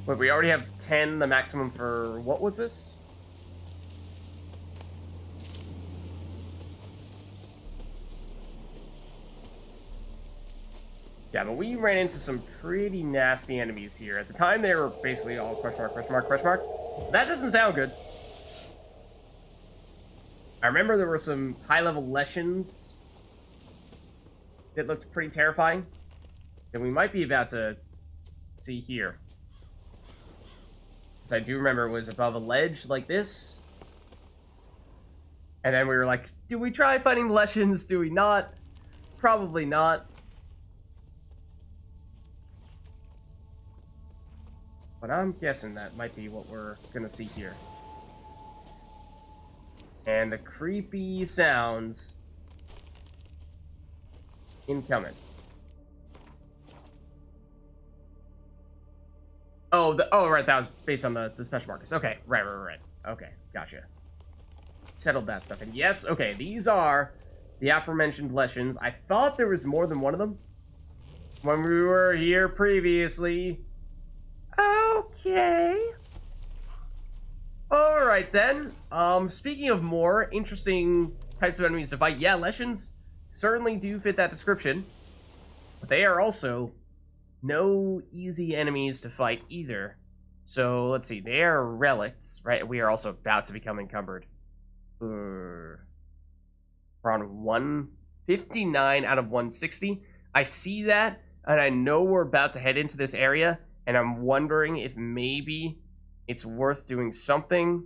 Wait, we already have 10, the maximum for... What was this? Yeah, but we ran into some pretty nasty enemies here. At the time, they were basically all question mark, question mark, question mark. That doesn't sound good. I remember there were some high-level Leshens that looked pretty terrifying that we might be about to see here. Because I do remember it was above a ledge like this. And then we were like, do we try fighting Leshens? Do we not? Probably not. But I'm guessing that might be what we're gonna see here. And the creepy sounds incoming. Oh, right, that was based on the special markers. Okay, right. Okay, gotcha. Settled that stuff. And yes, okay, these are the aforementioned Leshens. I thought there was more than one of them when we were here previously. Okay. Alright then. Speaking of more interesting types of enemies to fight, yeah, Leshens certainly do fit that description. But they are also no easy enemies to fight either. So, let's see. They are relics, right? We are also about to become encumbered. We're on 159 out of 160. I see that, and I know we're about to head into this area, and I'm wondering if maybe it's worth doing something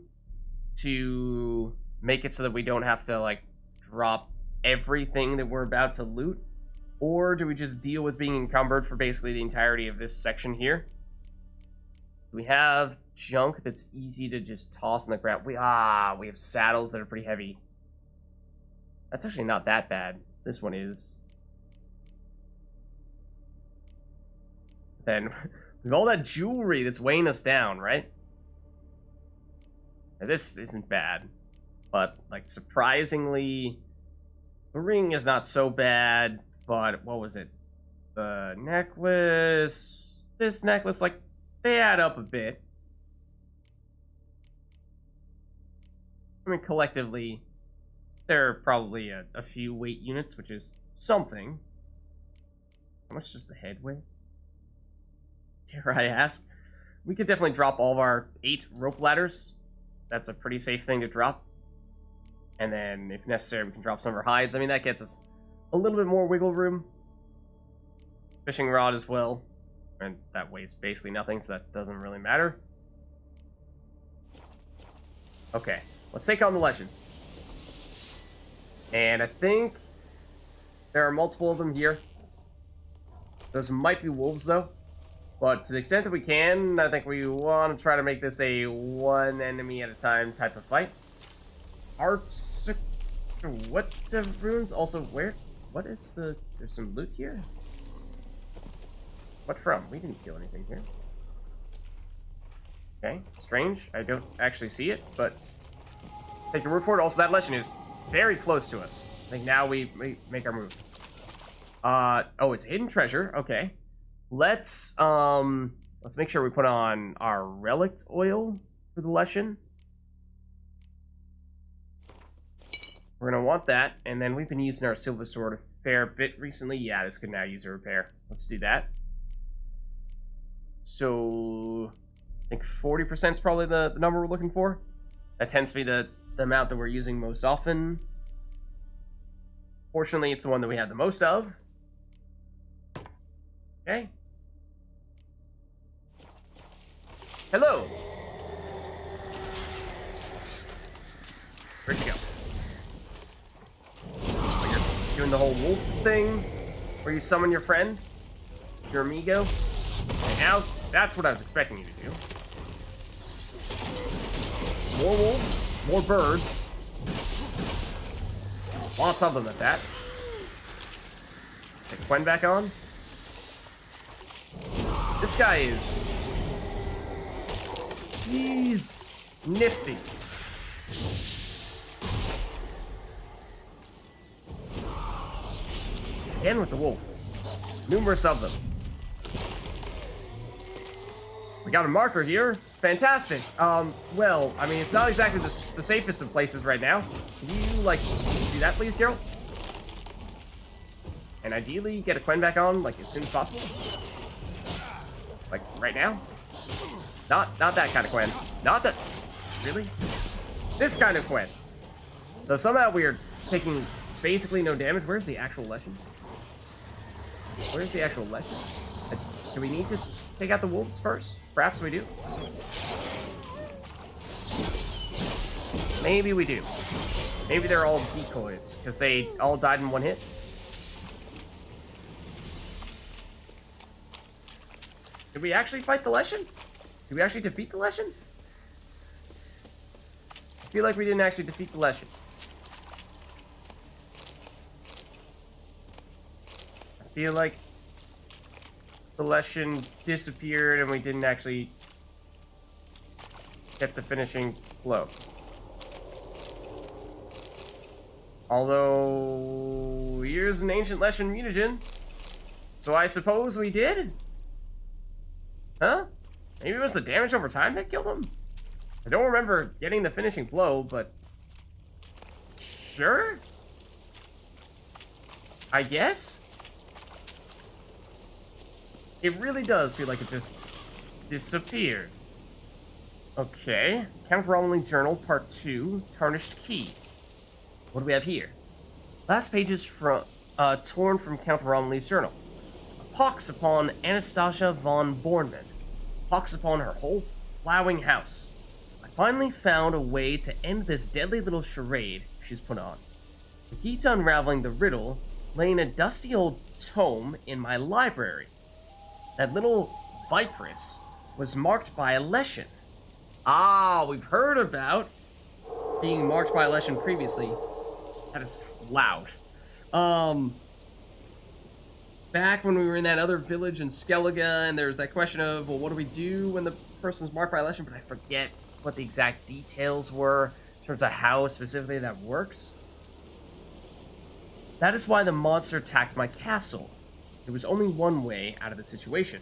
to make it so that we don't have to, like, drop everything that we're about to loot. Or do we just deal with being encumbered for basically the entirety of this section here? We have junk that's easy to just toss on the ground. We have saddles that are pretty heavy. That's actually not that bad. This one is. Then we have all that jewelry that's weighing us down, right? Now, this isn't bad, but like surprisingly, the ring is not so bad. But what was it? The necklace, this necklace, like they add up a bit. I mean, collectively, there are probably a few weight units, which is something. How much does the head weigh? Dare I ask? We could definitely drop all of our 8 rope ladders. That's a pretty safe thing to drop. And then, if necessary, we can drop some of our hides. I mean, that gets us a little bit more wiggle room. Fishing rod as well. And that weighs basically nothing, so that doesn't really matter. Okay, let's take on the Leshens. And I think there are multiple of them here. Those might be wolves, though. But to the extent that we can, I think we want to try to make this a one enemy at a time type of fight. What the runes? Also, where? What is the... There's some loot here? What from? We didn't kill anything here. Okay, strange. I don't actually see it, but... Take your word for it. Also, that Leshen is very close to us. I think now we make our move. Oh, it's hidden treasure. Okay. Let's make sure we put on our relic oil for the Leshen. We're gonna want that, and then we've been using our silver sword a fair bit recently. Yeah, this could now use a repair. Let's do that. So, I think 40% is probably the number we're looking for. That tends to be the amount that we're using most often. Fortunately, it's the one that we have the most of. Okay. Hello. Where'd you go? Oh, you're doing the whole wolf thing where you summon your friend, your amigo. Okay, now, that's what I was expecting you to do. More wolves, more birds. Lots of them at that. Take Quen back on. This guy is... He's nifty. Again with the wolf. Numerous of them. We got a marker here. Fantastic. Well, I mean, it's not exactly the safest of places right now. Can you, like, do that, please, Geralt? And ideally, get a Quen back on, like, as soon as possible. Like, right now? Not that kind of Quen. Not that... Really? This kind of Quen. So somehow we are taking basically no damage. Where's the actual Leshen? Where's the actual Leshen? Do we need to take out the wolves first? Perhaps we do. Maybe we do. Maybe they're all decoys, because they all died in one hit. Did we actually fight the Leshen? Did we actually defeat the Leshen? I feel like we didn't actually defeat the Leshen. I feel like the Leshen disappeared and we didn't actually get the finishing blow. Although, here's an ancient Leshen mutagen. So I suppose we did? Huh? Maybe it was the damage over time that killed him? I don't remember getting the finishing blow, but... Sure? I guess? It really does feel like it just disappeared. Okay. Count Romilly Journal, Part 2, Tarnished Key. What do we have here? Last pages from torn from Count Romilly's journal. A pox upon Anastasia von Bormann. A pox upon her whole plowing house. I finally found a way to end this deadly little charade she's put on. The key to unraveling the riddle lay in a dusty old tome in my library. That little Vipress was marked by a Leshen. Ah, we've heard about being marked by a Leshen previously. That is loud. Back when we were in that other village in Skellige, and there was that question of, well, what do we do when the person's marked by a Leshen? But I forget what the exact details were in terms of how specifically that works. That is why the monster attacked my castle. There was only one way out of the situation.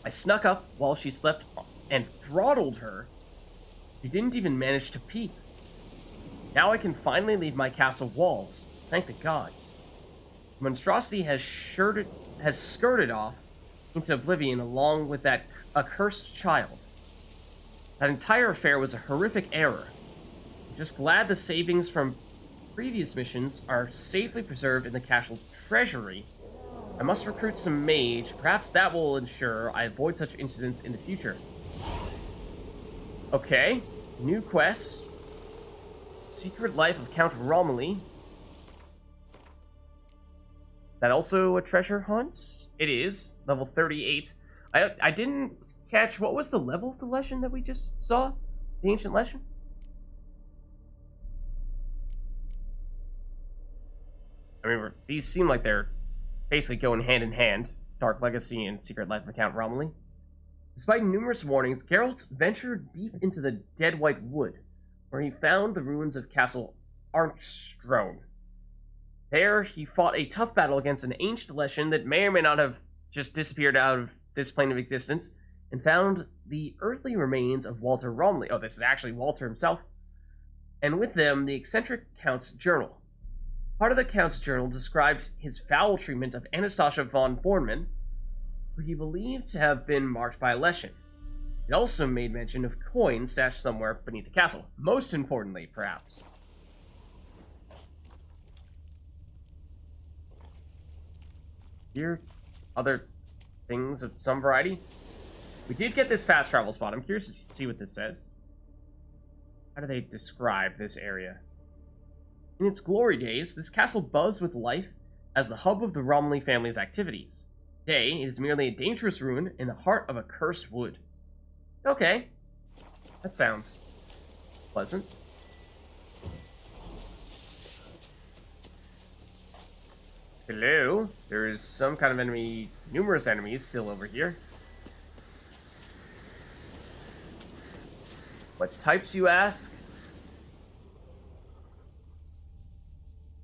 I snuck up while she slept and throttled her. She didn't even manage to peep. Now I can finally leave my castle walls. Thank the gods. The monstrosity has skirted off into oblivion along with that accursed child. That entire affair was a horrific error. I'm just glad the savings from previous missions are safely preserved in the castle treasury. I must recruit some mage. Perhaps that will ensure I avoid such incidents in the future. Okay. New quests. Secret Life of Count Romilly. Is that also a treasure hunt? It is. Level 38. I didn't catch... What was the level of the Leshen that we just saw? The Ancient Leshen? I mean, these seem like they're basically going hand in hand. Dark Legacy and Secret Life of Count Romilly. Despite numerous warnings, Geralt ventured deep into the Dead White Wood, where he found the ruins of Castle Runestone. There, he fought a tough battle against an ancient Leshen that may or may not have just disappeared out of this plane of existence, and found the earthly remains of Walter Romilly. Oh, this is actually Walter himself. And with them, the eccentric Count's journal. Part of the Count's journal described his foul treatment of Anastasia von Bormann, who he believed to have been marked by a Leshen. It also made mention of coins stashed somewhere beneath the castle. Most importantly, perhaps. Here, other things of some variety. We did get this fast travel spot. I'm curious to see what this says. How do they describe this area? In its glory days, this castle buzzed with life as the hub of the Romilly family's activities. Today, it is merely a dangerous ruin in the heart of a cursed wood. Okay. That sounds pleasant. Hello. There is some kind of enemy, numerous enemies still over here. What types, you ask?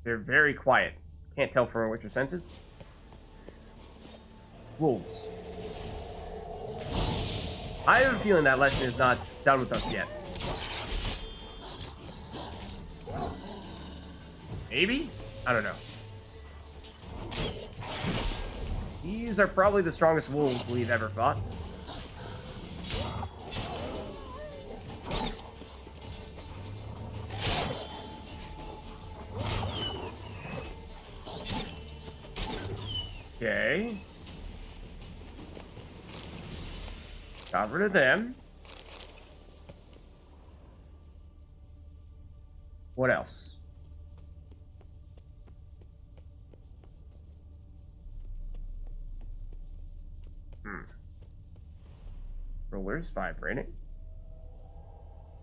They're very quiet. Can't tell from what your senses. Wolves. I have a feeling that lesson is not done with us yet. Maybe? I don't know. These are probably the strongest wolves we've ever fought. Okay. Got rid of them. What else? Controller's vibrating.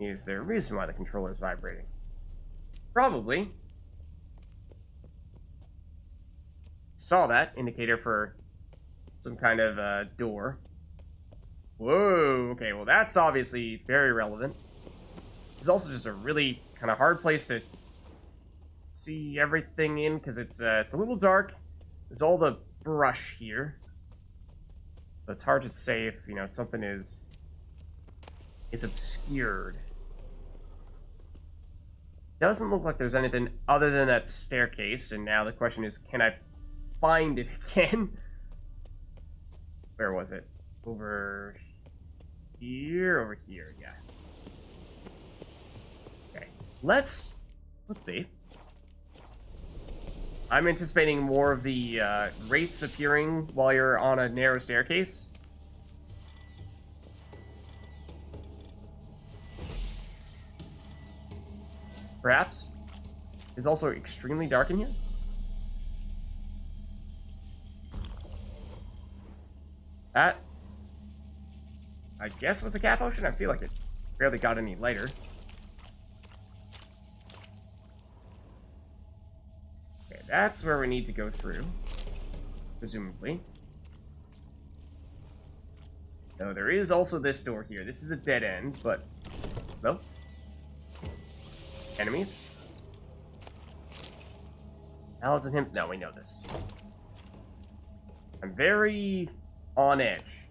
Is there a reason why the controller is vibrating? Probably. Saw that indicator for some kind of door. Whoa, okay, well that's obviously very relevant. This is also just a really kind of hard place to see everything in because it's a little dark. There's all the brush here. So it's hard to say if, you know, something is obscured. Doesn't look like there's anything other than that staircase, and now the question is, can I find it again? Where was it? Over here, yeah. Okay, let's see. I'm anticipating more of the wraiths appearing while you're on a narrow staircase. Perhaps. It's also extremely dark in here. That, I guess, was a cat potion. I feel like it barely got any lighter. Okay, that's where we need to go through, presumably. No, there is also this door here. This is a dead end, but... Well. Enemies? Alex and him? No, we know this. I'm very on edge.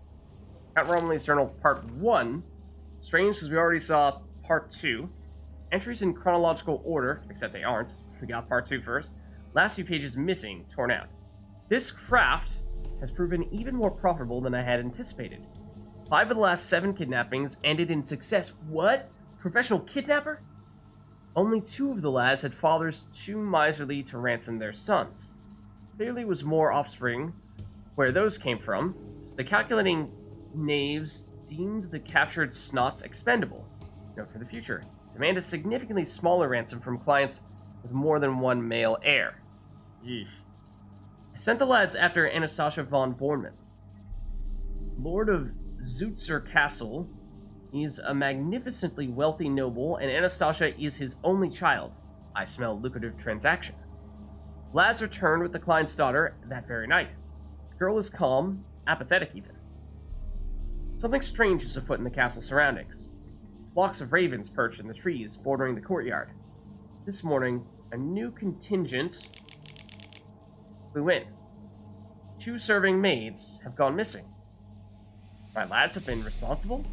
Count Romilly's Journal Part 1. Strange, because we already saw Part 2. Entries in chronological order, except they aren't. We got Part 2 first. Last few pages missing, torn out. This craft has proven even more profitable than I had anticipated. 5 of the last 7 kidnappings ended in success. What? Professional kidnapper? Only 2 of the lads had fathers too miserly to ransom their sons. Clearly was more offspring where those came from, so the calculating knaves deemed the captured snots expendable. Note for the future. Demand a significantly smaller ransom from clients with more than one male heir. Yeesh. I sent the lads after Anastasia von Bormann. Lord of Zootzer Castle. He's a magnificently wealthy noble, and Anastasia is his only child. I smell lucrative transaction. Lads returned with the client's daughter that very night. The girl is calm, apathetic even. Something strange is afoot in the castle surroundings. Flocks of ravens perch in the trees bordering the courtyard. This morning, a new contingent flew in. 2 serving maids have gone missing. My lads have been responsible?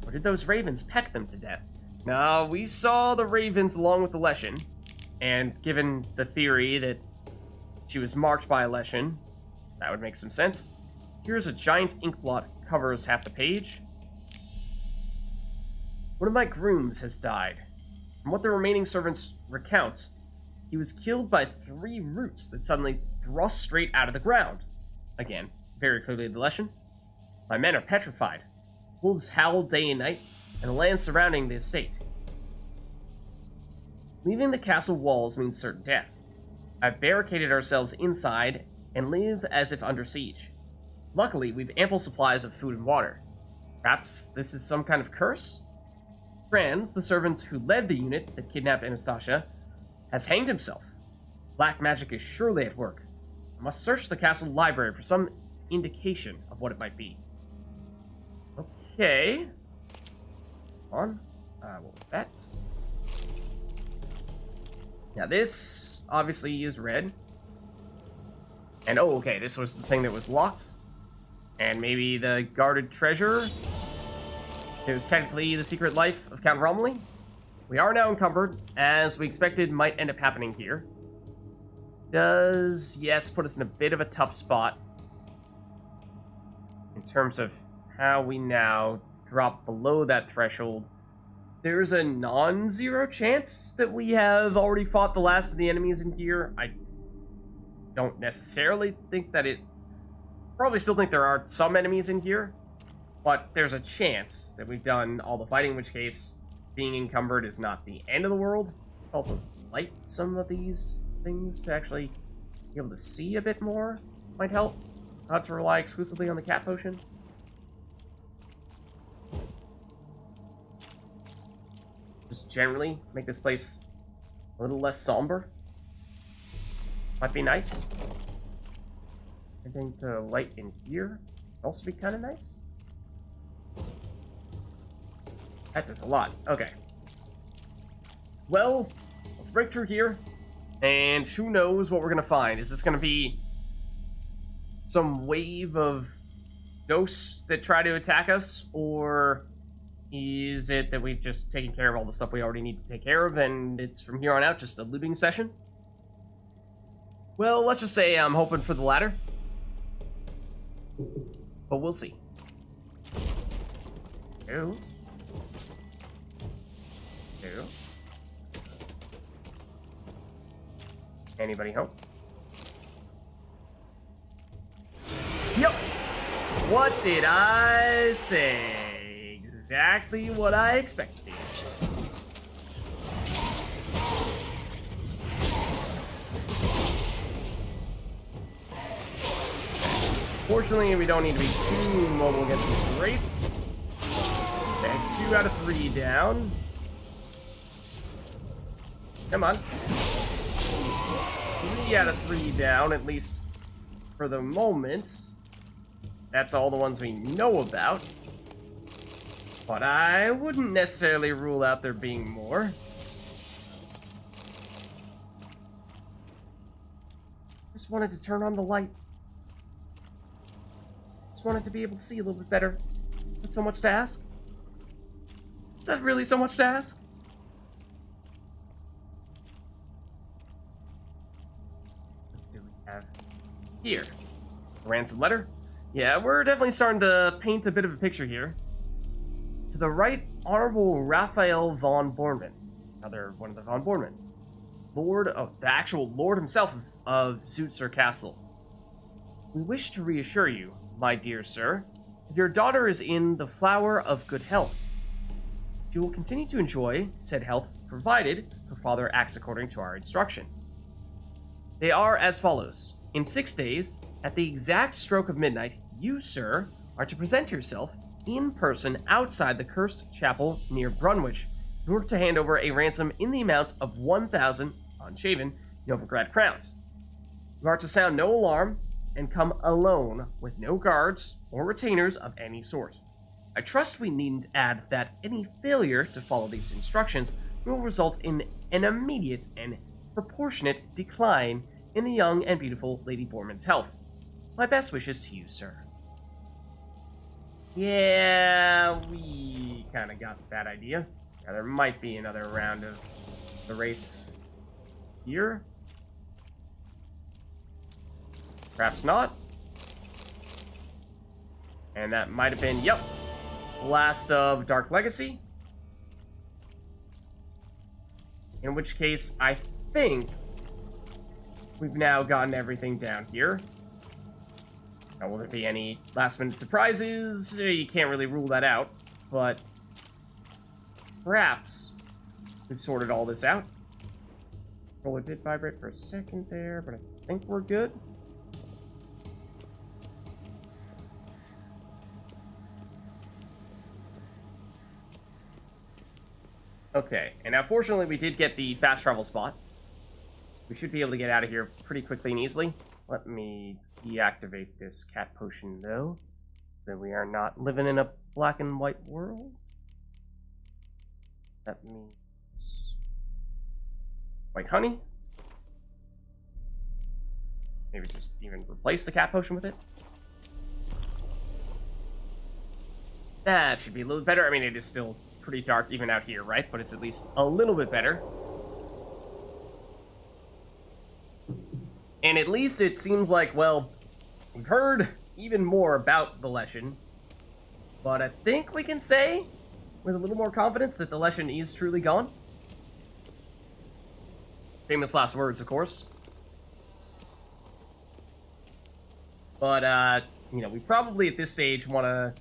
Or did those ravens peck them to death? Now, we saw the ravens along with the Leshen, and given the theory that she was marked by a Leshen, that would make some sense. Here's a giant ink blot covers half the page. One of my grooms has died. From what the remaining servants recount, he was killed by 3 roots that suddenly thrust straight out of the ground. Again, very clearly the Leshen. My men are petrified. Wolves howl day and night, and the land surrounding the estate. Leaving the castle walls means certain death. I've barricaded ourselves inside and live as if under siege. Luckily, we've ample supplies of food and water. Perhaps this is some kind of curse? Franz, the servant who led the unit that kidnapped Anastasia, has hanged himself. Black magic is surely at work. I must search the castle library for some indication of what it might be. Okay. Come on. What was that? Now this obviously is red. And oh, okay, this was the thing that was locked. And maybe the guarded treasure. It was technically the secret life of Count Romilly. We are now encumbered, as we expected might end up happening here. Does, yes, put us in a bit of a tough spot in terms of how we now drop below that threshold. There's a non-zero chance that we have already fought the last of the enemies in here. I don't necessarily think that it... Probably still think there are some enemies in here, but there's a chance that we've done all the fighting, in which case being encumbered is not the end of the world. Also, light some of these things to actually be able to see a bit more might help. Not to rely exclusively on the cat potion. Just generally make this place a little less somber. Might be nice. I think the light in here would also be kind of nice. That does a lot. Okay. Well, let's break through here. And who knows what we're going to find. Is this going to be some wave of ghosts that try to attack us? Or is it that we've just taken care of all the stuff we already need to take care of, and it's from here on out just a looting session? Well, let's just say I'm hoping for the latter. But we'll see. Two. Two. Anybody home? Yep. What did I say? Exactly what I expected. Fortunately, we don't need to be too mobile against these wraiths. Okay, 2 out of 3 down. Come on. 3 out of 3 down, at least for the moment. That's all the ones we know about. But I wouldn't necessarily rule out there being more. Just wanted to turn on the light. Just wanted to be able to see a little bit better. That's so much to ask. Is that really so much to ask? What do we have here? A ransom letter? Yeah, we're definitely starting to paint a bit of a picture here. To the right, Honorable Raphael Von Bormann, another one of the Von Bormanns, the actual Lord himself of Zootser Castle. We wish to reassure you, my dear sir, that your daughter is in the flower of good health. She will continue to enjoy said health, provided her father acts according to our instructions. They are as follows. In 6 days, at the exact stroke of midnight, you, sir, are to present yourself in person outside the cursed chapel near Brunwich in order to hand over a ransom in the amount of 1,000 unshaven Novigrad crowns. You are to sound no alarm and come alone with no guards or retainers of any sort. I trust we needn't add that any failure to follow these instructions will result in an immediate and proportionate decline in the young and beautiful Lady Bormann's health. My best wishes to you, sir. Yeah, we kind of got that idea. Yeah, there might be another round of the wraiths here. Perhaps not. And that might have been, yep, last of Dark Legacy. In which case, I think we've now gotten everything down here. Now, will there be any last-minute surprises? You can't really rule that out, but perhaps we've sorted all this out. Roller did vibrate for a second there, but I think we're good. Okay, and now fortunately we did get the fast travel spot. We should be able to get out of here pretty quickly and easily. Let me deactivate this cat potion, though, so we are not living in a black and white world. That means white honey. Maybe just even replace the cat potion with it. That should be a little better. I mean, it is still pretty dark even out here, right? But it's at least a little bit better. And at least it seems like, well, we've heard even more about the Leshen. But I think we can say, with a little more confidence, that the Leshen is truly gone. Famous last words, of course. But, you know, we probably at this stage want to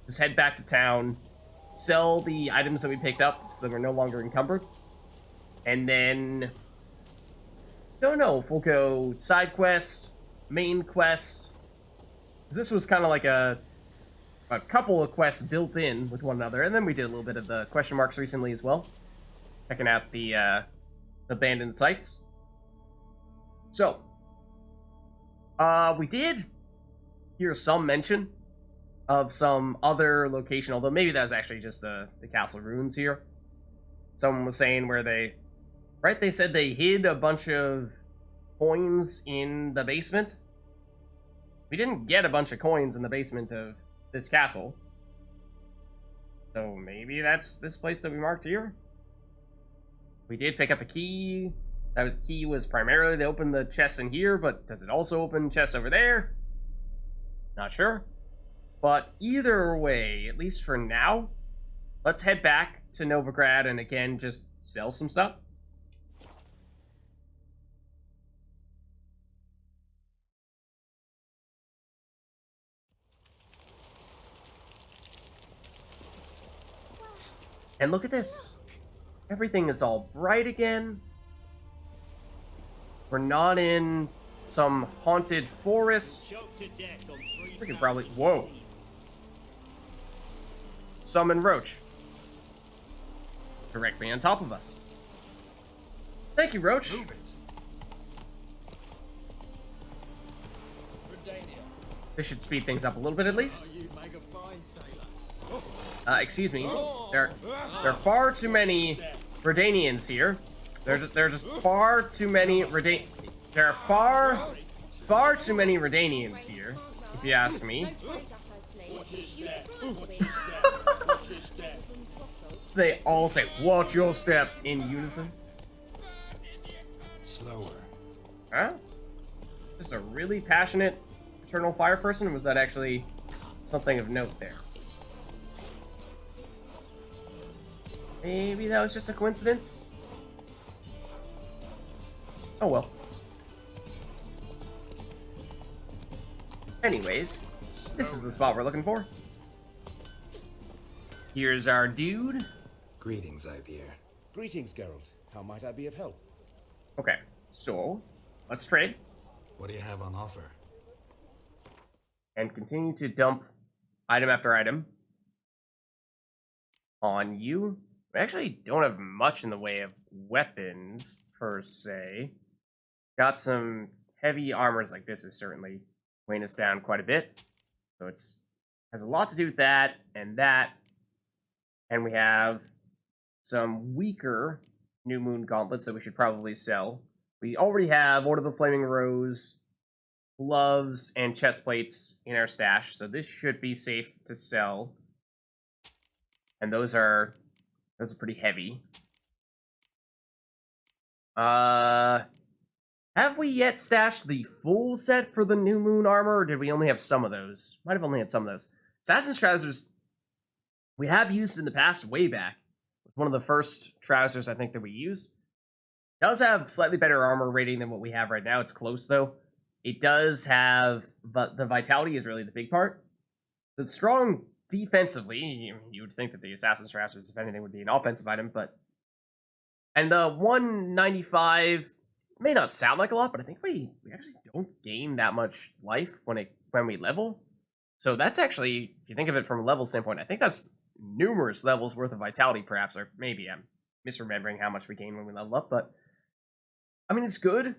just head back to town, sell the items that we picked up so that we're no longer encumbered. And then, don't know if we'll go side quest, main quest. Because this was kind of like a couple of quests built in with one another. And then we did a little bit of the question marks recently as well. Checking out the abandoned sites. So, we did hear some mention of some other location, although maybe that was actually just the castle ruins here. Someone was saying where they... Right, they said they hid a bunch of coins in the basement. We didn't get a bunch of coins in the basement of this castle. So maybe that's this place that we marked here? We did pick up a key. That key was primarily to open the chest in here, but does it also open chests over there? Not sure. But either way, at least for now, let's head back to Novigrad and again just sell some stuff. And look at this. Everything is all bright again. We're not in some haunted forest. We can probably... Whoa. Summon Roach. Directly on top of us. Thank you, Roach. This should speed things up a little bit at least. Excuse me. There are far too many Redanians here. There are just far too many There are far too many Redanians here, if you ask me. They all say, "Watch your steps," in unison. Slower. Huh? Just a really passionate Eternal Fire person? Or was that actually something of note there? Maybe that was just a coincidence? Oh well. Anyways, this is the spot we're looking for. Here's our dude. Greetings, Ibeer. Greetings, Geralt. How might I be of help? Okay, so let's trade What do you have on offer? and continue to dump item after item on you. We actually don't have much in the way of weapons, per se. Got some heavy armors, like this is certainly weighing us down quite a bit. So it's has a lot to do with that and that. And we have some weaker New Moon gauntlets that we should probably sell. We already have Order of the Flaming Rose, gloves, and chest plates in our stash, so this should be safe to sell. And those are pretty heavy. Have we yet stashed the full set for the New Moon armor, or did we only have some of those? Might have only had some of those. Assassin's trousers we have used in the past, way back. It's one of the first trousers I think that we used. It does have slightly better armor rating than what we have right now. It's close though. It does have, but the vitality is really the big part. It's strong defensively. You would think that the Assassin's trousers, if anything, would be an offensive item, but and the 195 may not sound like a lot, but I think we actually don't gain that much life when we level. So that's actually, if you think of it from a level standpoint, I think that's numerous levels worth of vitality, perhaps, or maybe I'm misremembering how much we gain when we level up, but I mean, it's good.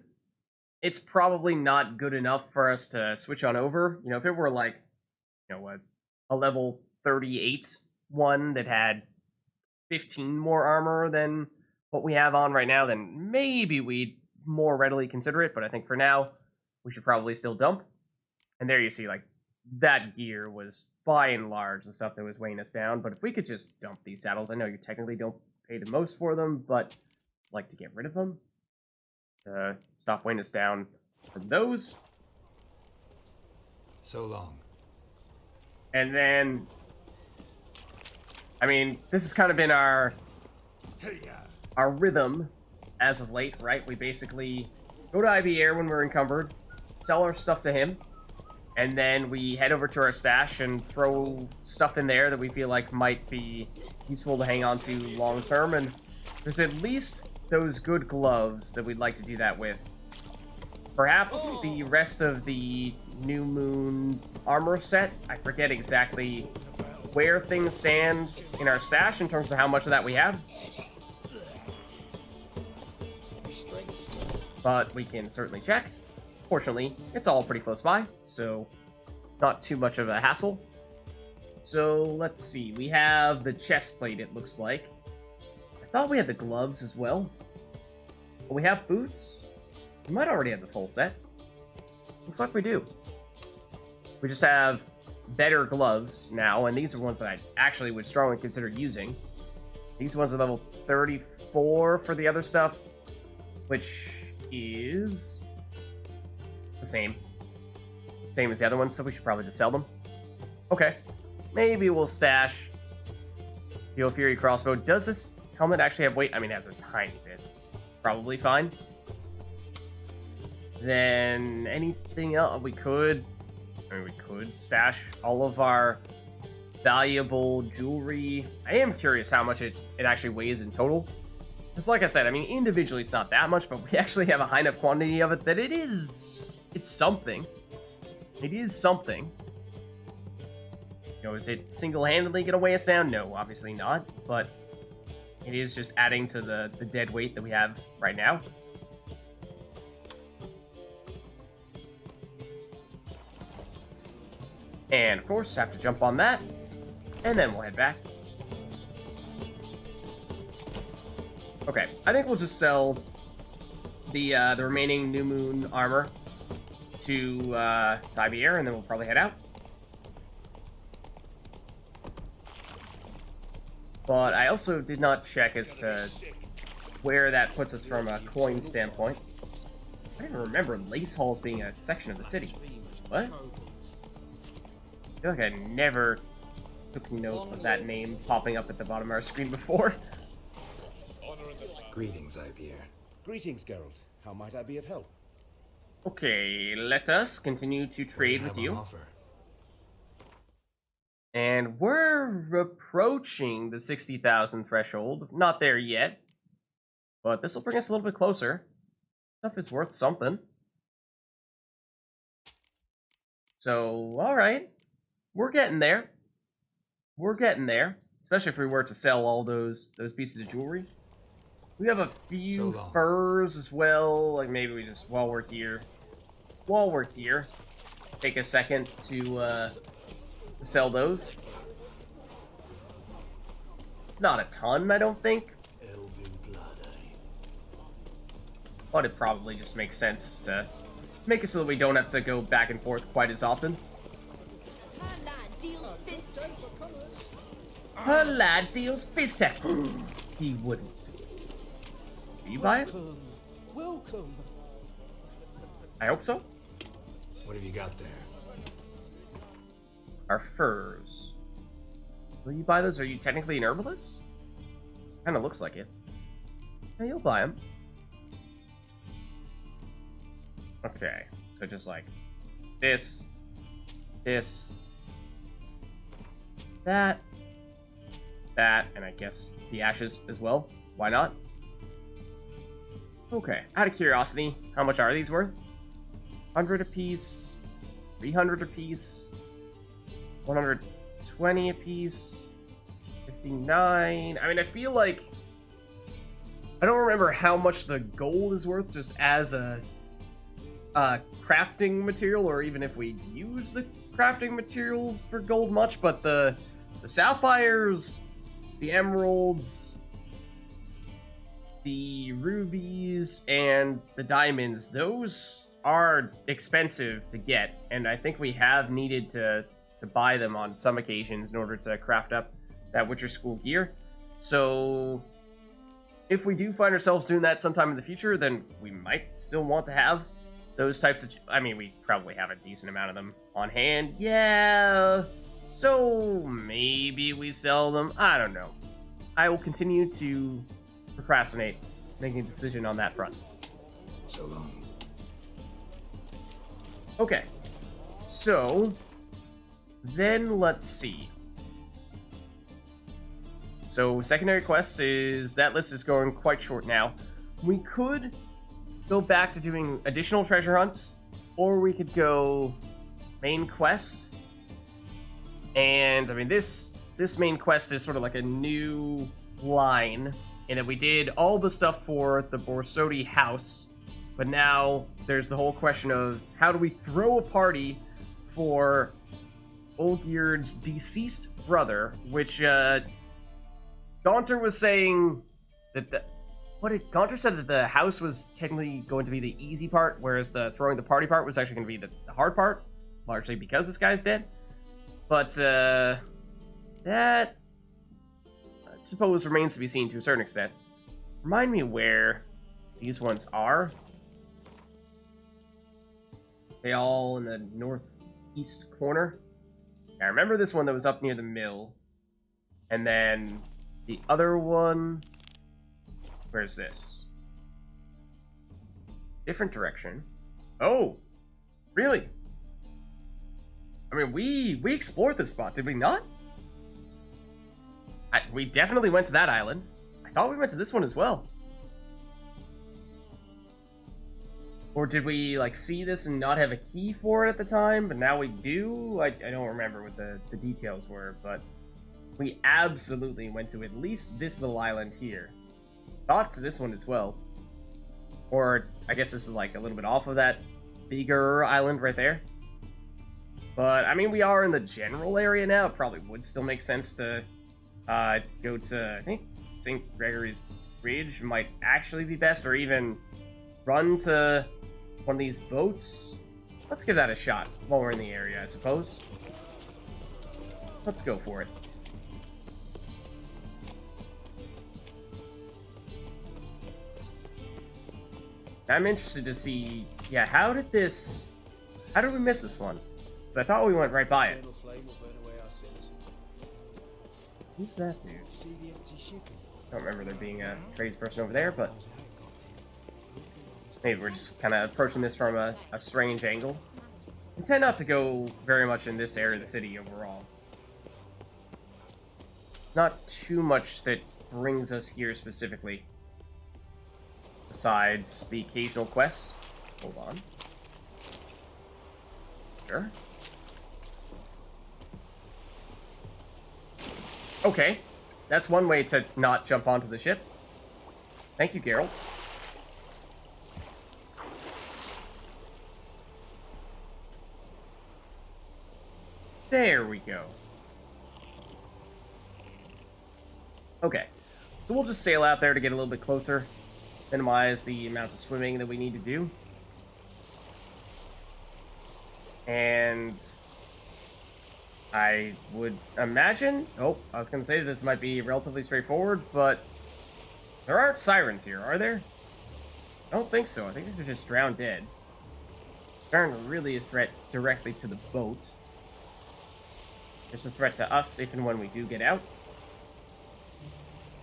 It's probably not good enough for us to switch on over. You know, if it were like, you know, a level 38 one that had 15 more armor than what we have on right now, then maybe we'd more readily consider it, but I think for now, we should probably still dump. And there you see, like, that gear was by and large the stuff that was weighing us down. But if we could just dump these saddles, I know you technically don't pay the most for them, but it's like to get rid of them. Stop weighing us down from those. So long. And then, I mean, this has kind of been our rhythm as of late, right? We basically go to Air when we're encumbered, sell our stuff to him, and then we head over to our stash and throw stuff in there that we feel like might be useful to hang on to long term. And there's at least those good gloves that we'd like to do that with. Perhaps the rest of the New Moon armor set. I forget exactly where things stand in our stash in terms of how much of that we have. But we can certainly check. Fortunately, it's all pretty close by, so not too much of a hassle. So let's see. We have the chest plate, it looks like. I thought we had the gloves as well. But we have boots. We might already have the full set. Looks like we do. We just have better gloves now, and these are ones that I actually would strongly consider using. These ones are level 34 for the other stuff, which is the same as the other ones, so we should probably just sell them. Okay, maybe we'll stash the Old Fury crossbow. Does this helmet actually have weight? I mean, it has a tiny bit. Probably fine. Then anything else we could stash all of our valuable jewelry. I am curious how much it actually weighs in total. Because like I said, I mean, individually it's not that much, but we actually have a high enough quantity of it that it's something. It is something. You know, is it single-handedly gonna weigh us down? No, obviously not, but it is just adding to the dead weight that we have right now. And of course, have to jump on that, and then we'll head back. Okay, I think we'll just sell the remaining New Moon armor to Air, and then we'll probably head out. But I also did not check as to where that puts us from a coin standpoint. I don't even remember Lace Halls being a section of the city. What? I feel like I never took note of that name popping up at the bottom of our screen before. Greetings, Ipier. Greetings, Geralt. How might I be of help? Okay, let us continue to trade with you. And we're approaching the 60,000 threshold. Not there yet, but this will bring us a little bit closer. Stuff is worth something. So, alright. We're getting there. We're getting there. Especially if we were to sell all those pieces of jewelry. We have a few furs as well. Like maybe we just, while we're here, take a second to sell those. It's not a ton, I don't think. But it probably just makes sense to make it so that we don't have to go back and forth quite as often. Her lad deals fist tech. He wouldn't. Do you buy it? Welcome. I hope so. What have you got there? Our furs. Will you buy those? Are you technically an herbalist? Kinda looks like it. Yeah, you'll buy them. Okay, so just like this, that, and I guess the ashes as well. Why not? Okay, out of curiosity, how much are these worth? 100 apiece, 300 apiece, 120 apiece, 59. I mean, I feel like I don't remember how much the gold is worth just as a crafting material, or even if we use the crafting material for gold much, but the sapphires, the emeralds, the rubies, and the diamonds, those are expensive to get, and I think we have needed to buy them on some occasions in order to craft up that Witcher School gear. So if we do find ourselves doing that sometime in the future, then we might still want to have those types of... I mean, we probably have a decent amount of them on hand. Yeah, so maybe we sell them. I don't know. I will continue to procrastinate making a decision on that front. So long. Okay, so then let's see. So secondary quests that list is going quite short now. We could go back to doing additional treasure hunts, or we could go main quest. And I mean, this main quest is sort of like a new line in that we did all the stuff for the Borsodi house, but now there's the whole question of how do we throw a party for Olgierd's deceased brother, which Gaunter was saying that Gaunter said that the house was technically going to be the easy part, whereas the throwing the party part was actually going to be the hard part, largely because this guy's dead. But that I suppose remains to be seen to a certain extent. Remind me where these ones are. They all in the northeast corner. I remember this one that was up near the mill. And then the other one... Where's this? Different direction. Oh! Really? I mean, we explored this spot, did we not? We definitely went to that island. I thought we went to this one as well. Or did we, like, see this and not have a key for it at the time, but now we do? I don't remember what the details were, but we absolutely went to at least this little island here. Thought to this one as well. Or, I guess this is, like, a little bit off of that bigger island right there. But, I mean, we are in the general area now. It probably would still make sense to go to, I think, St. Gregory's Bridge might actually be best, or even run to one of these boats. Let's give that a shot while we're in the area, I suppose. Let's go for it. I'm interested to see, yeah, how did we miss this one? Because I thought we went right by it. Who's that dude? I don't remember there being a tradesperson over there, but maybe we're just kind of approaching this from a strange angle. I tend not to go very much in this area of the city overall. Not too much that brings us here specifically. Besides the occasional quest. Hold on. Sure. Okay. That's one way to not jump onto the ship. Thank you, Geralt. There we go. Okay. So we'll just sail out there to get a little bit closer. Minimize the amount of swimming that we need to do. And I would imagine... Oh, I was going to say this might be relatively straightforward, but there aren't sirens here, are there? I don't think so. I think these are just drowned dead. They aren't really a threat directly to the boat. There's a threat to us if and when we do get out.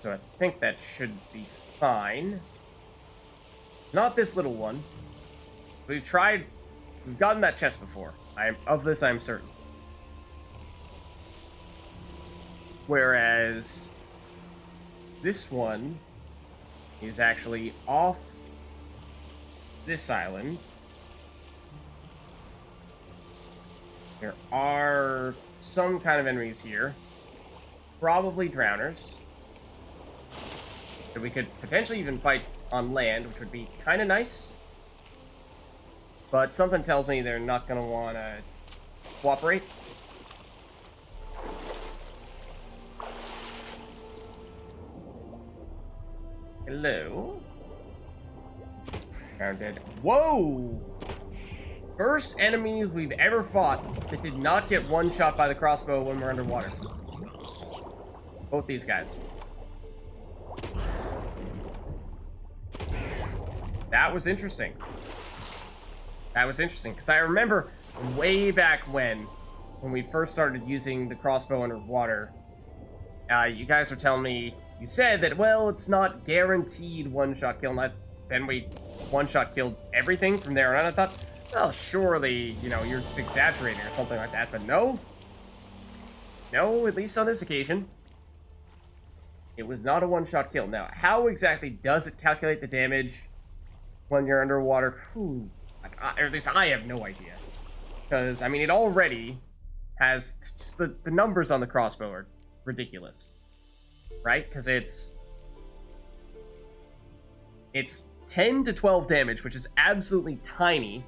So I think that should be fine. Not this little one. We've gotten that chest before. Of this I'm certain. Whereas this one is actually off this island. There are some kind of enemies here. Probably drowners. That we could potentially even fight on land, which would be kind of nice. But something tells me they're not going to want to cooperate. Hello? Found dead. Whoa! first enemies we've ever fought that did not get one shot by the crossbow when we're underwater. Both these guys. That was interesting. That was interesting, because I remember way back when we first started using the crossbow underwater, you guys were telling me, you said that, well, it's not guaranteed one-shot kill, and then we one-shot killed everything from there on. I thought, well, surely, you know, you're just exaggerating or something like that, but no. No, at least on this occasion, it was not a one-shot kill. Now, how exactly does it calculate the damage when you're underwater? Or at least I have no idea. Because, I mean, it already has just the numbers on the crossbow are ridiculous. Right? Because it's 10 to 12 damage, which is absolutely tiny.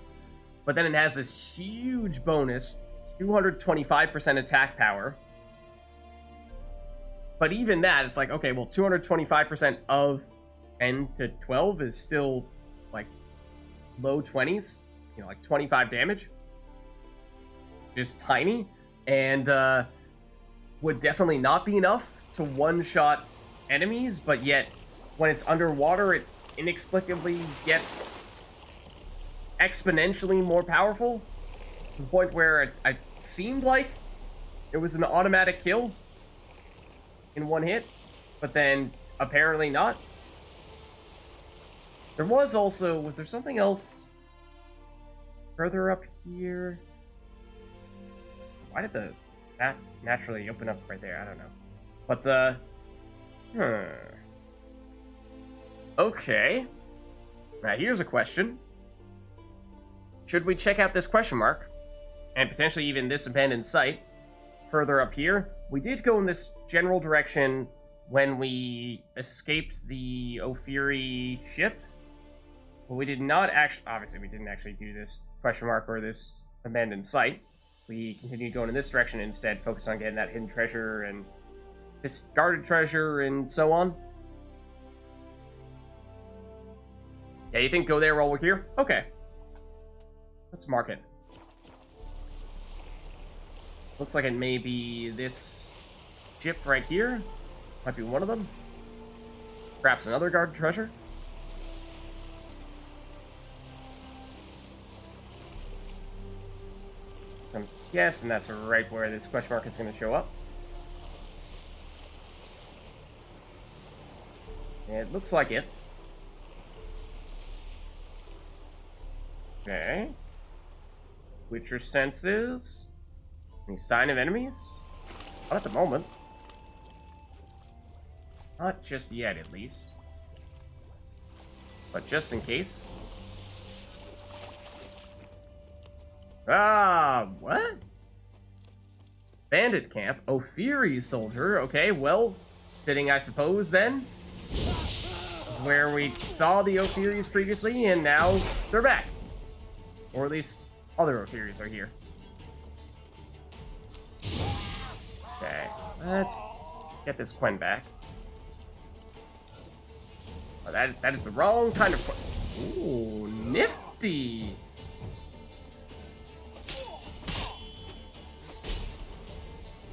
But then it has this huge bonus, 225% attack power. But even that, it's like, okay, well, 225% of 10 to 12 is still, like, low 20s. You know, like 25 damage. Just tiny. And would definitely not be enough to one-shot enemies, but yet, when it's underwater, it inexplicably gets exponentially more powerful, to the point where it seemed like it was an automatic kill in one hit, but then apparently not. There was there something else further up here? Why did that naturally open up right there? I don't know. But, okay. Now, here's a question. Should we check out this question mark? And potentially even this abandoned site further up here? We did go in this general direction when we escaped the Ophiri ship. But we did not actually... Obviously, we didn't actually do this question mark or this abandoned site. We continued going in this direction and instead, focused on getting that hidden treasure and discarded treasure and so on. Yeah, you think go there while we're here? Okay. Let's mark it. Looks like it may be this ship right here. Might be one of them. Perhaps another guarded treasure. So I'm guessing that's right where this question mark is going to show up. It looks like it. Okay. Witcher senses. Any sign of enemies? Not at the moment. Not just yet, at least. But just in case. Ah, what? Bandit camp. Ophiri soldier. Okay, well, fitting, I suppose, then. This is where we saw the Ophiris previously, and now they're back. Or at least other Ophiris are here. Okay, let's get this Quen back. Oh, that is the wrong kind of Quen. Ooh, nifty!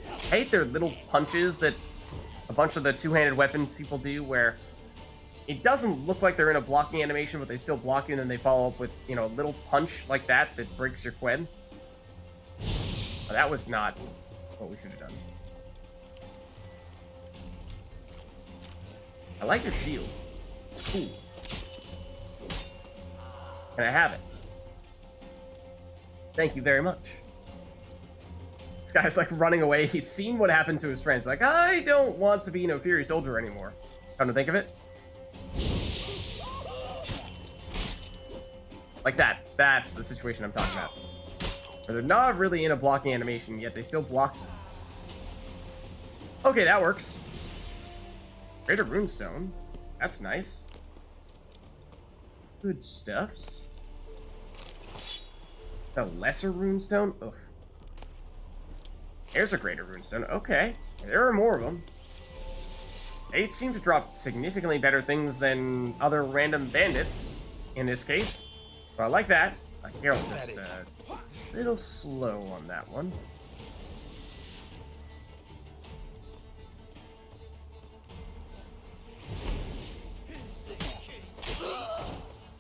I hate their little punches that a bunch of the two-handed weapon people do, where it doesn't look like they're in a blocking animation, but they still block you, and then they follow up with, you know, a little punch like that breaks your Quen. Oh, that was not what we should have done. I like your shield. It's cool. Can I have it? Thank you very much. This guy's like running away. He's seen what happened to his friends. Like, I don't want to be an Ophiri soldier anymore. Come to think of it. Like that. That's the situation I'm talking about. Where they're not really in a blocking animation, yet they still block. Okay, that works. Greater Runestone. That's nice. Good stuffs. The lesser Runestone? Oof. There's a greater Runestone. Okay. There are more of them. They seem to drop significantly better things than other random bandits, in this case. So I like that. Harold just a little slow on that one.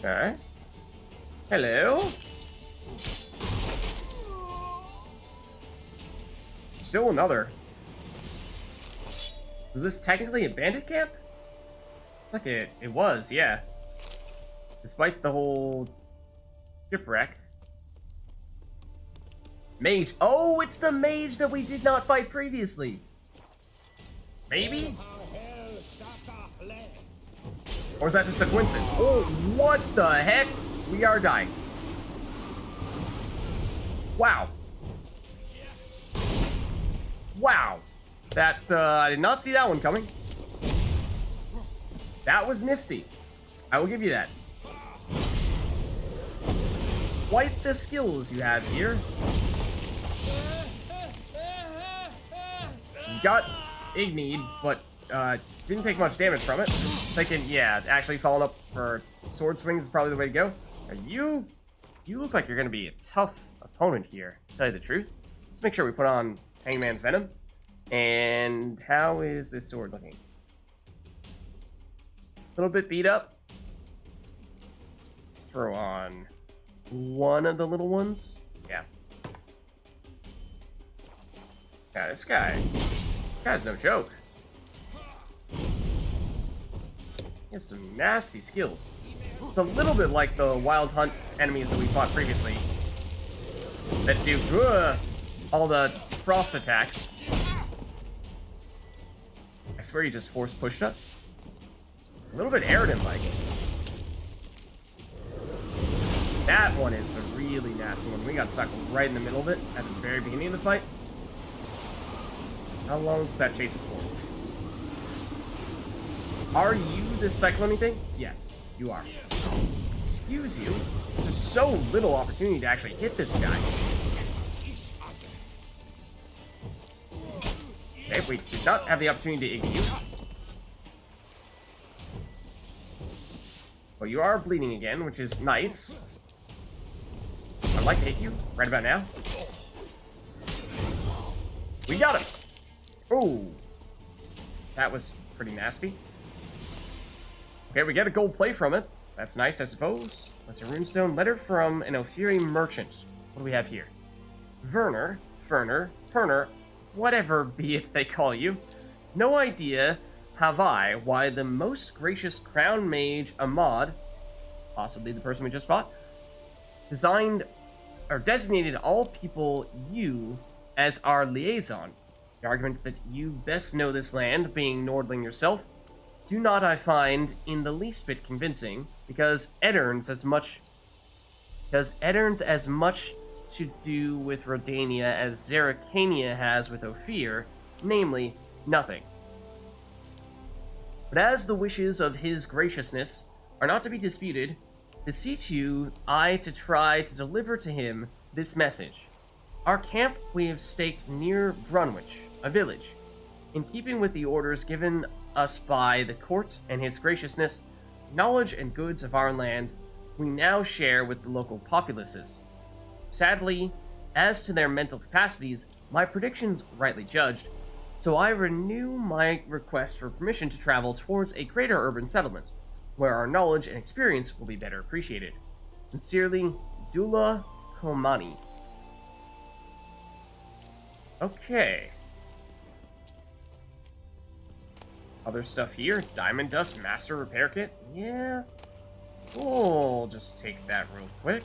Alright. Hello? Still another. Was this technically a bandit camp? Like it was, yeah. Despite the whole shipwreck. Mage. Oh, it's the mage that we did not fight previously. Maybe? Or is that just a coincidence? Oh, what the heck? We are dying. Wow. Wow. That, I did not see that one coming. That was nifty. I will give you that. Quite the skills you have here. You got Ignied, but didn't take much damage from it. Thinking, yeah, actually falling up for sword swings is probably the way to go. You look like you're going to be a tough opponent here, to tell you the truth. Let's make sure we put on Hangman's Venom. And how is this sword looking? A little bit beat up. Let's throw on one of the little ones. Yeah. Yeah, this guy's no joke. He has some nasty skills. It's a little bit like the Wild Hunt enemies that we fought previously. That do all the frost attacks. I swear he just force pushed us. A little bit Aridin-like. That one is the really nasty one. We got stuck right in the middle of it at the very beginning of the fight. How long does that chase us for? Are you this cyclone thing? Yes, you are. Excuse you. There's just so little opportunity to actually hit this guy. Okay, we did not have the opportunity to ignite you. Well, you are bleeding again, which is nice. I'd like to hit you right about now. We got him. Oh, that was pretty nasty. Okay, we get a gold plate from it. That's nice, I suppose. That's a runestone letter from an Ophiri merchant. What do we have here? Werner, Ferner, Perner, whatever be it they call you. No idea have I why the most gracious crown mage Ahmad, possibly the person we just fought, designated all people you as our liaison. The argument that you best know this land, being Nordling yourself, do not I find in the least bit convincing, because Edirn's as much to do with Rodania as Zerrikania has with Ophir, namely, nothing. But as the wishes of his graciousness are not to be disputed, beseech you I to try to deliver to him this message. Our camp we have staked near Brunwich, a village. In keeping with the orders given us by the court and his graciousness, knowledge and goods of our land we now share with the local populaces. Sadly, as to their mental capacities, my predictions rightly judged, so I renew my request for permission to travel towards a greater urban settlement, where our knowledge and experience will be better appreciated. Sincerely, Dula Komani. Okay. Other stuff here. Diamond Dust Master Repair Kit. Yeah. We'll just take that real quick.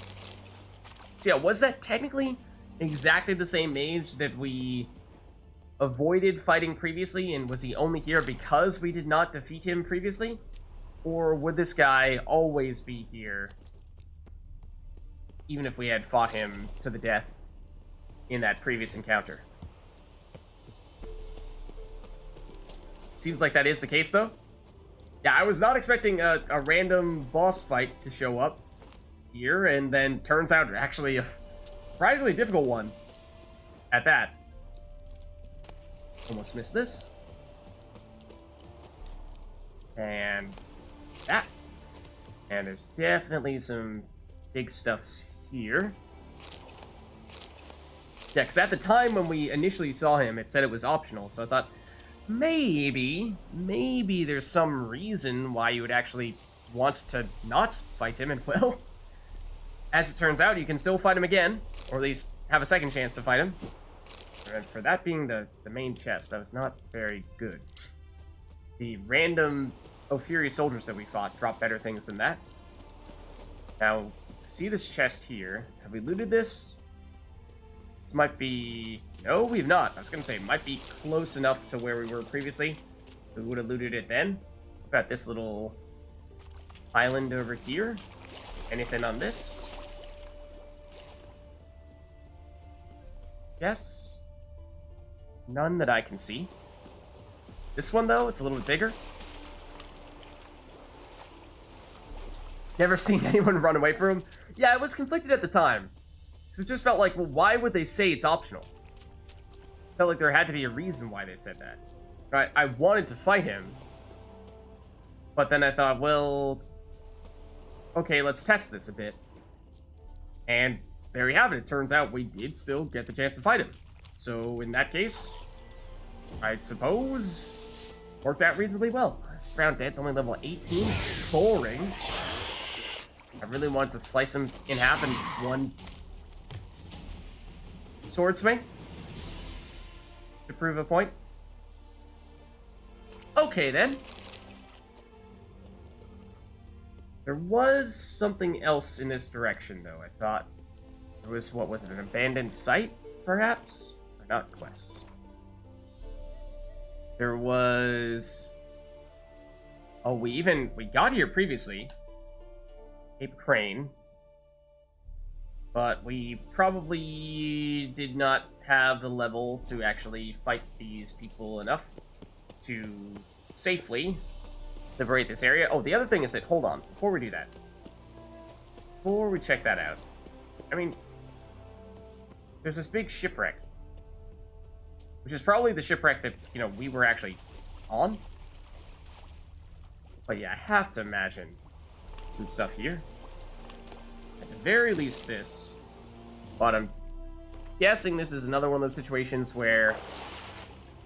So yeah, was that technically exactly the same mage that we avoided fighting previously, and was he only here because we did not defeat him previously? Or would this guy always be here, even if we had fought him to the death in that previous encounter? Seems like that is the case, though. Yeah, I was not expecting a random boss fight to show up here, and then turns out actually a surprisingly difficult one at that. Almost missed this. And that. And there's definitely some big stuffs here. Yeah, because at the time when we initially saw him, it said it was optional, so I thought, maybe there's some reason why you would actually want to not fight him, and well, as it turns out, you can still fight him again, or at least have a second chance to fight him. And for that being the main chest, that was not very good. The random Ophiri soldiers that we fought dropped better things than that. Now, see this chest here. Have we looted this? This might be... No, we've not. I was going to say, it might be close enough to where we were previously. We would have looted it then. We've got this little island over here. Anything on this? Yes. None that I can see. This one, though, it's a little bit bigger. Never seen anyone run away from him. Yeah, I was conflicted at the time. It just felt like, well, why would they say it's optional? Felt like there had to be a reason why they said that. I wanted to fight him. But then I thought, well... Okay, let's test this a bit. And there we have it. It turns out we did still get the chance to fight him. So in that case, I suppose... worked out reasonably well. This round dead's only level 18. Boring. I really wanted to slice him in half in one sword swing to prove a point. Okay, then. There was something else in this direction, though. I thought there was, what was it, an abandoned site, perhaps? Or not quests. There was... Oh, we got here previously. Cape Crane. But we probably did not have the level to actually fight these people enough to safely liberate this area. Oh, the other thing is that, hold on, before we do that, before we check that out, I mean, there's this big shipwreck, which is probably the shipwreck that, you know, we were actually on. But yeah, I have to imagine some stuff here. At the very least this. But I'm guessing this is another one of those situations where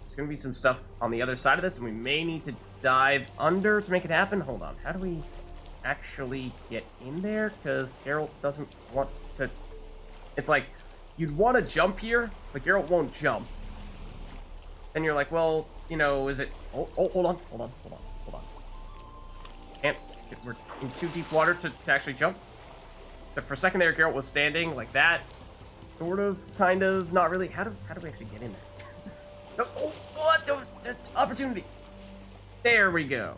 there's going to be some stuff on the other side of this, and we may need to dive under to make it happen. Hold on, how do we actually get in there? Because Geralt doesn't want to... It's like, you'd want to jump here, but Geralt won't jump. And you're like, well, you know, is it... Oh, hold on. Can't... We're in too deep water to actually jump. Except for a second there, Geralt was standing like that. Sort of, kind of, not really. How do we actually get in there? Opportunity. There we go.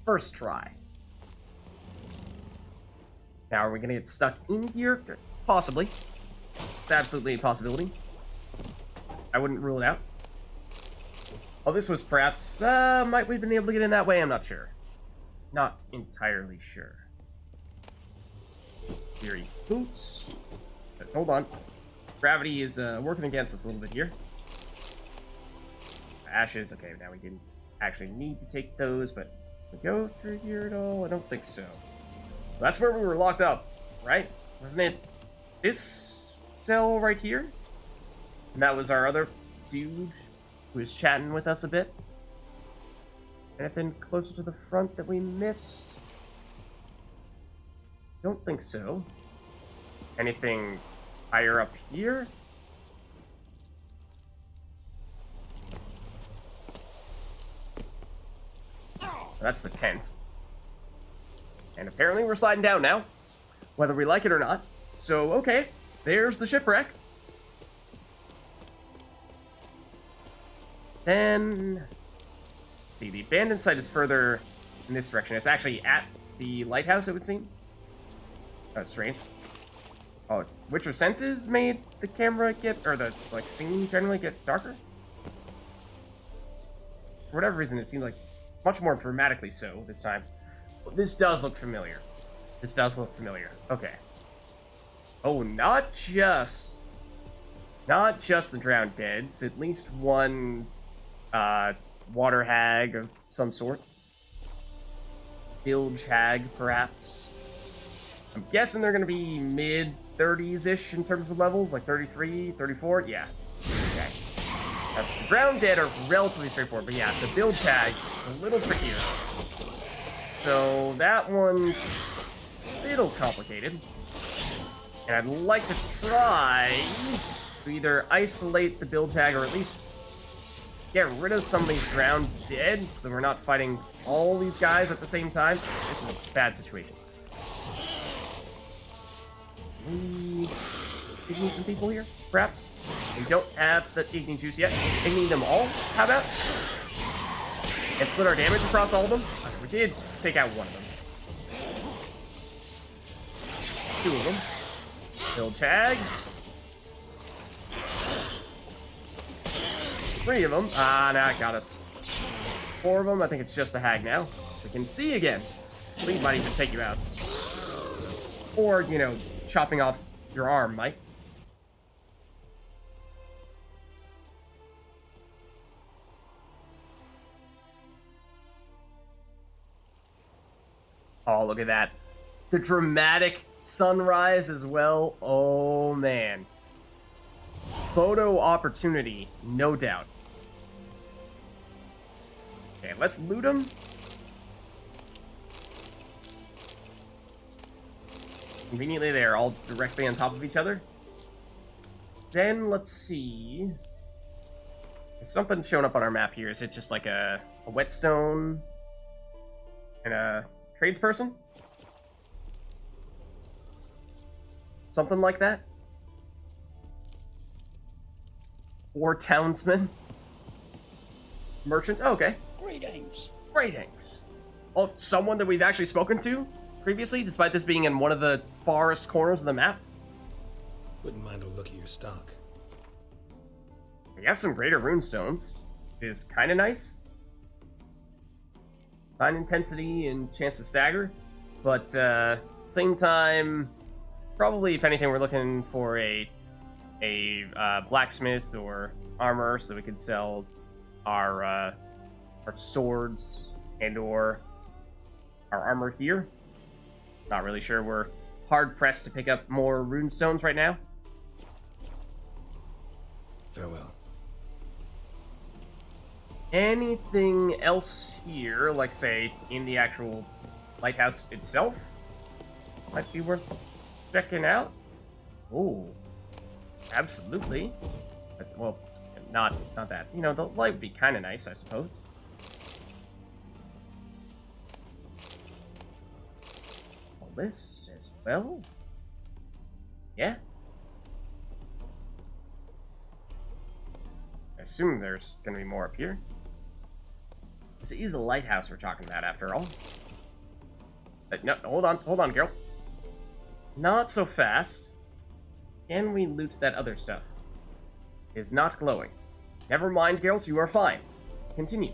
First try. Now, are we gonna get stuck in here? Possibly. It's absolutely a possibility. I wouldn't rule it out. Oh, this was perhaps, might we have been able to get in that way? I'm not sure. Not entirely sure. Fury boots. But hold on. Gravity is working against us a little bit here. Ashes. Okay, now we didn't actually need to take those, but we go through here at all? I don't think so. That's where we were locked up, right? Wasn't it this cell right here? And that was our other dude who was chatting with us a bit. Anything closer to the front that we missed? Don't think so. Anything higher up here? That's the tent. And apparently we're sliding down now, whether we like it or not. So, okay, there's the shipwreck. Then, let's see, the abandoned site is further in this direction. It's actually at the lighthouse, it would seem. That's strange. Oh, it's Witcher Senses made the camera get, or the, like, scene generally get darker? For whatever reason, it seemed like much more dramatically so this time. This does look familiar. This does look familiar. Okay. Oh, not just the drowned deads. At least one water hag of some sort. Bilge hag, perhaps. I'm guessing they're going to be mid-30s-ish in terms of levels, like 33, 34. Yeah. Okay. The Drowned Dead are relatively straightforward, but yeah, the build tag is a little trickier. So that one, a little complicated. And I'd like to try to either isolate the build tag or at least get rid of some of these Drowned Dead so we're not fighting all these guys at the same time. This is a bad situation. We Igni some people here, perhaps? We don't have the Igni juice yet. Igni them all, how about? And split our damage across all of them. Okay, we did take out one of them. Two of them. Build tag. Three of them. Ah, nah, got us. Four of them. I think it's just the hag now. We can see again. Bleed might even take you out. Or, you know, chopping off your arm, Mike. Oh, look at that. The dramatic sunrise as well. Oh, man. Photo opportunity, no doubt. Okay, let's loot them. Conveniently, they are all directly on top of each other. Then, let's see. There's something showing up on our map here. Is it just like a whetstone and a tradesperson? Something like that? Or townsman? Merchant? Oh, okay. Greetings. Greetings. Oh, someone that we've actually spoken to previously, despite this being in one of the farthest corners of the map. Wouldn't mind a look at your stock. We have some greater runestones. It is kind of nice. Fine intensity and chance to stagger. But, same time, probably, if anything, we're looking for a blacksmith or armor so that we could sell our swords and or our armor here. Not really sure. We're hard pressed to pick up more runestones right now. Farewell. Anything else here, like say in the actual lighthouse itself, might be worth checking out? Oh, absolutely. But, well, not that. You know, the light would be kind of nice, I suppose. All this as well. Yeah. I assume there's gonna be more up here. This is a lighthouse we're talking about, after all. But no, hold on, girl. Not so fast. Can we loot that other stuff? It is not glowing. Never mind, girls, you are fine. Continue.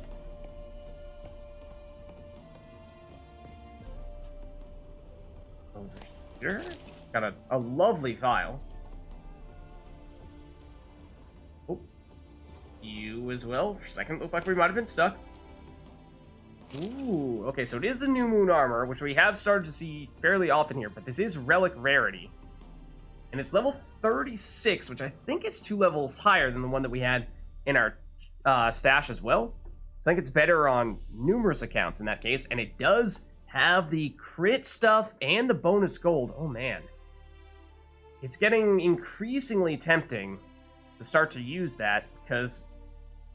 Over here. Got a lovely file. Oh. You as well. For a second, looked like we might have been stuck. Ooh, okay, so it is the New Moon armor, which we have started to see fairly often here, but this is relic rarity. And it's level 36, which I think is 2 levels higher than the one that we had in our stash as well. So I think it's better on numerous accounts in that case, and it does have the crit stuff and the bonus gold. Oh man. It's getting increasingly tempting to start to use that, because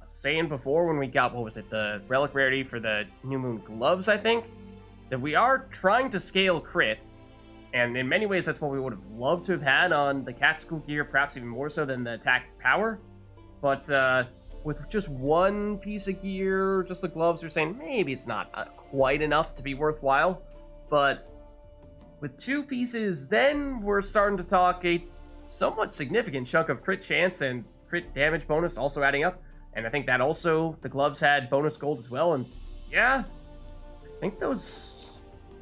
saying before when we got, what was it, the relic rarity for the New Moon gloves, I think, that we are trying to scale crit, and in many ways that's what we would have loved to have had on the cat school gear, perhaps even more so than the attack power, but with just one piece of gear, just the gloves, we're saying maybe it's not quite enough to be worthwhile, but with 2 pieces, then we're starting to talk a somewhat significant chunk of crit chance and crit damage bonus also adding up. And I think that also, the gloves had bonus gold as well, and yeah, I think those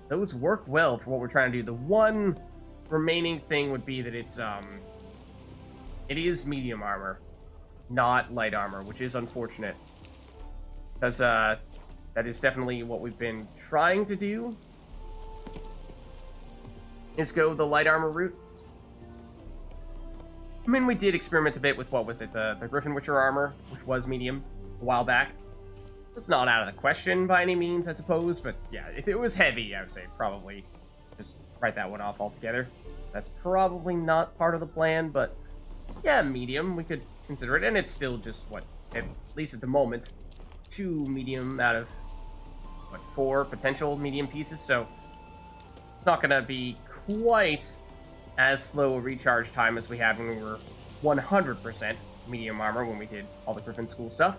work well for what we're trying to do. The one remaining thing would be that it is medium armor, not light armor, which is unfortunate, because that is definitely what we've been trying to do. is go the light armor route. I mean, we did experiment a bit with, what was it, the Griffin Witcher armor, which was medium a while back. So it's not out of the question by any means, I suppose, but yeah, if it was heavy, I would say probably just write that one off altogether. So that's probably not part of the plan, but yeah, medium, we could consider it, and it's still just, what, at least at the moment, 2 medium out of, what, 4 potential medium pieces, so it's not gonna be quite as slow a recharge time as we had when we were 100% medium armor when we did all the Griffin School stuff.